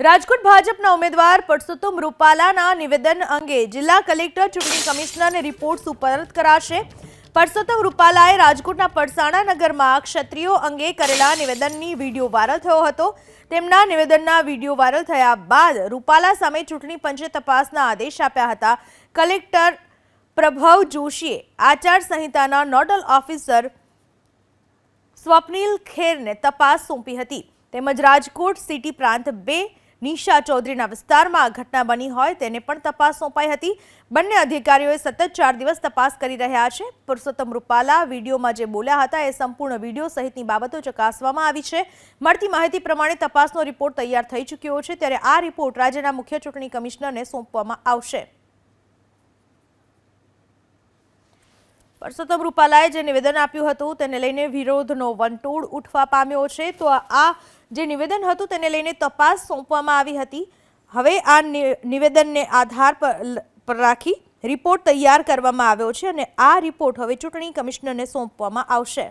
રાજકોટ ભાજપના ઉમેદવાર પરસોત્તમ રૂપાલાના નિવેદન અંગે જિલ્લા કલેક્ટર ચૂંટણી કમિશનરને રિપોર્ટ સુપરત કરાશે। પરસોત્તમ રૂપાલાએ રાજકોટના પડસાણા નગરમાં ક્ષત્રિયો અંગે કરેલા નિવેદનની વિડીયો વાયરલ થયો હતો। તેમના નિવેદનના વિડીયો વાયરલ થયા બાદ રૂપાલા સામે ચૂંટણી પંચે તપાસના આદેશ આપ્યા હતા। કલેક્ટર પ્રભવ જોશીએ આચાર સંહિતાના નોડલ ઓફિસર સ્વપ્નિલ ખેરને તપાસ સોંપી હતી। તેમજ રાજકોટ સિટી પ્રાંત 2 નિશા ચૌધરીના વિસ્તારમાં ઘટના બની હોય તેને પણ તપાસ સોંપાઈ હતી। બંને અધિકારીઓએ સતત 4 દિવસ તપાસ કરી રહ્યા છે। પરસોત્તમ રૂપાલા વિડીયોમાં જે બોલ્યા હતા એ સંપૂર્ણ વિડીયો સહિતની બાબતો ચકાસવામાં આવી છે। મળતી માહિતી પ્રમાણે તપાસનો રિપોર્ટ તૈયાર થઈ ચૂક્યો છે, ત્યારે આ રિપોર્ટ રાજ્યના મુખ્ય ચૂંટણી કમિશનરને સોંપવામાં આવશે। પરસોત્તમ રૂપાલાએ જે નિવેદન આપ્યું હતું તેને લઈને વિરોધનો વંટોળ ઉઠવા પામ્યો છે। તો આ જે નિવેદન હતું તેને લઈને તપાસ સોંપવામાં આવી હતી। હવે આ નિવેદનને આધાર પર રાખી રિપોર્ટ તૈયાર કરવામાં આવ્યો છે અને આ રિપોર્ટ હવે ચૂંટણી કમિશનરને સોંપવામાં આવશે।